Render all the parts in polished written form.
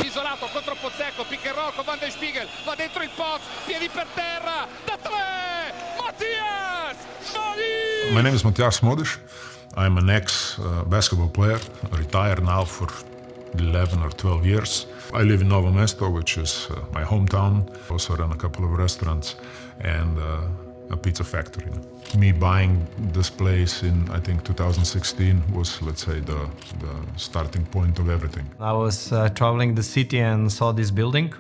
Isolato contro Pozzecco, pick and roll con Van der Spiegel, va dentro il post, piedi per terra, da tre, Matjaž! My name is Matevž. I'm an ex-basketball player, retired now for 11 or 12 years. I live in Novo Mesto, which is my hometown. Also run a couple of restaurants and a pizza factory. Me buying this place in, I think, 2016 was, let's say, the starting point of everything. I was traveling the city and saw this building,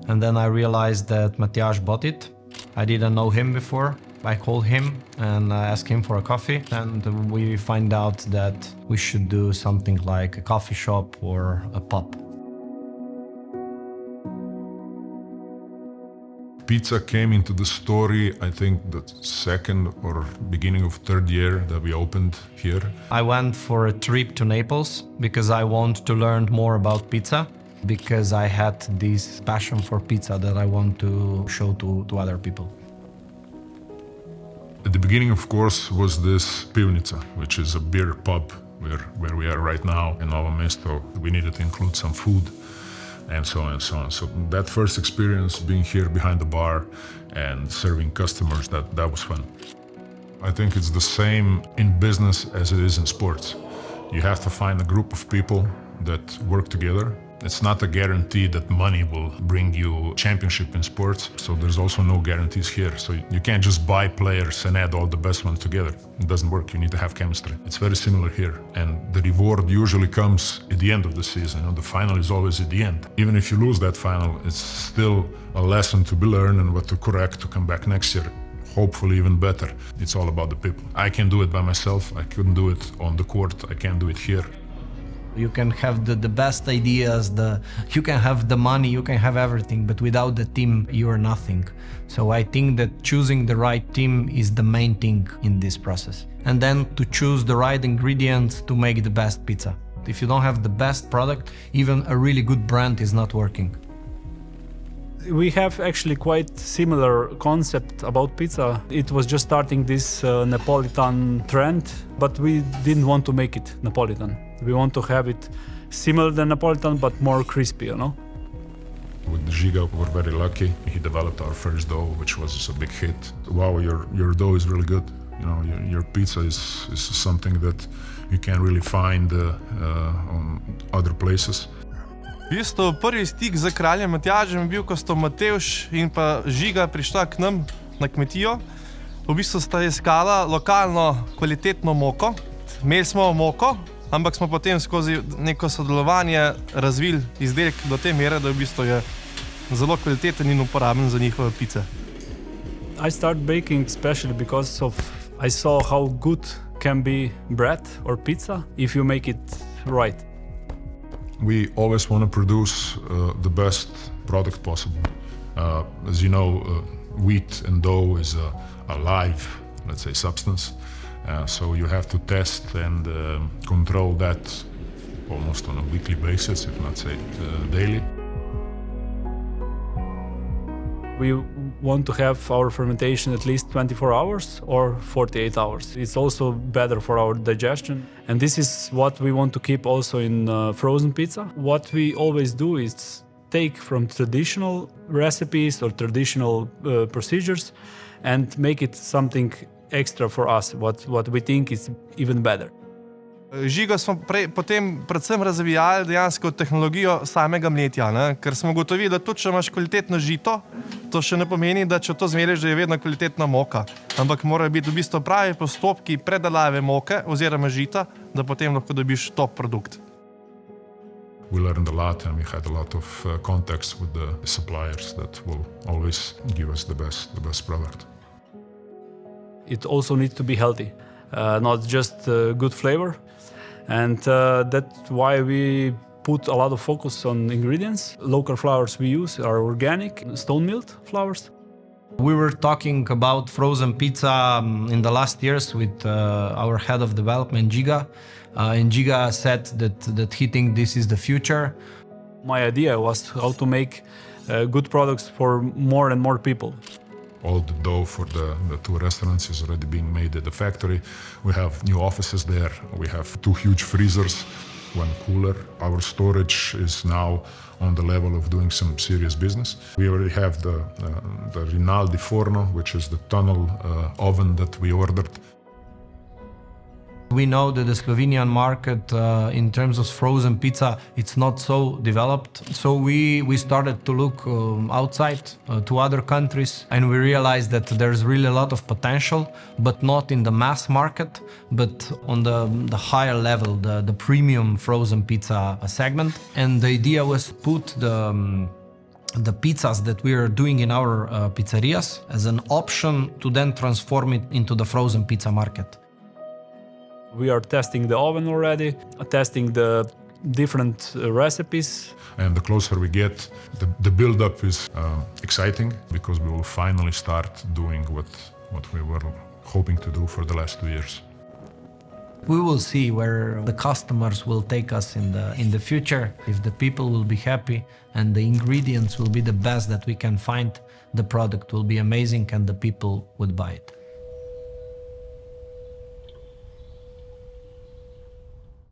and then I realized that Matjaž bought it. I didn't know him before. I called him and I asked him for a coffee, and we find out that we should do something like a coffee shop or a pub. Pizza came into the story, I think, the second or beginning of third year that we opened here. I went for a trip to Naples because I want to learn more about pizza, because I had this passion for pizza that I want to show to other people. At the beginning, of course, was this pivnica, which is a beer pub where we are right now in Novo Mesto. We needed to include some food and so on and so on. So that first experience being here behind the bar and serving customers, that was fun. I think it's the same in business as it is in sports. You have to find a group of people that work together. It's not a guarantee that money will bring you championship in sports, so there's also no guarantees here. So you can't just buy players and add all the best ones together. It doesn't work. You need to have chemistry. It's very similar here, and the reward usually comes at the end of the season. You know, the final is always at the end. Even if you lose that final, it's still a lesson to be learned and what to correct to come back next year. Hopefully even better. It's all about the people. I can do it by myself. I couldn't do it on the court. I can't do it here. You can have the best ideas, you can have the money, you can have everything, but without the team, you are nothing. So I think that choosing the right team is the main thing in this process. And then to choose the right ingredients to make the best pizza. If you don't have the best product, even a really good brand is not working. We have actually quite similar concept about pizza. It was just starting this Neapolitan trend, but we didn't want to make it Neapolitan. We want to have it similar than Neapolitan, but more crispy, you know? With Žiga, we were very lucky. He developed our first dough, which was a big hit. Wow, your dough is really good. You know, your pizza is something that you can't really find on other places. V bistvu prvi stik z Kraljem Matjažem je bil, ko sta Matevž in pa Žiga prišla k nam na kmetijo. V bistvu sta iskala lokalno kvalitetno moko. Imeli smo moko, ampak smo potem skozi neko sodelovanje razvili izdelek do te mere, da v bistvu je zelo kvaliteten in uporaben za njihove pice. I started baking especially because I saw how good can be bread or pizza if you make it right. We always want to produce the best product possible. As you know, wheat and dough is a live, let's say, substance. So you have to test and control that almost on a weekly basis, if not say daily. We want to have our fermentation at least 24 hours or 48 hours. It's also better for our digestion. And this is what we want to keep also in frozen pizza. What we always do is take from traditional recipes or traditional procedures and make it something extra for us, what we think is even better. Žigo smo potem predvsem razvijali dejansko tehnologijo samega mletja, ne? Ker smo ugotovili, da tudi če imaš kvalitetno žito, to še ne pomeni, da če to zmelješ, da je vedno kvalitetna moka. Ampak morajo biti v bistvu pravi postopki predelave moke oziroma žita, da potem lahko dobiš top produkt. We learned a lot and we had a lot of contacts with the suppliers that will always give us the best product. It also needs to be healthy, not just good flavor. And that's why we put a lot of focus on ingredients. Local flours we use are organic, stone-milled flours. We were talking about frozen pizza in the last years with our head of development, Žiga. And Žiga said that he thinks this is the future. My idea was how to make good products for more and more people. All the dough for the two restaurants is already being made at the factory. We have new offices there. We have 2 huge freezers. one cooler. Our storage is now on the level of doing some serious business. We already have the Rinaldi Forno, which is the tunnel oven that we ordered. We know that the Slovenian market in terms of frozen pizza, it's not so developed. So we started to look outside to other countries, and we realized that there's really a lot of potential, but not in the mass market, but on the higher level, the premium frozen pizza segment. And the idea was put the pizzas that we are doing in our pizzerias as an option to then transform it into the frozen pizza market. We are testing the oven already, testing the different recipes. And the closer we get, the build-up is exciting, because we will finally start doing what we were hoping to do for the last 2 years. We will see where the customers will take us in the future. If the people will be happy and the ingredients will be the best that we can find, the product will be amazing and the people would buy it.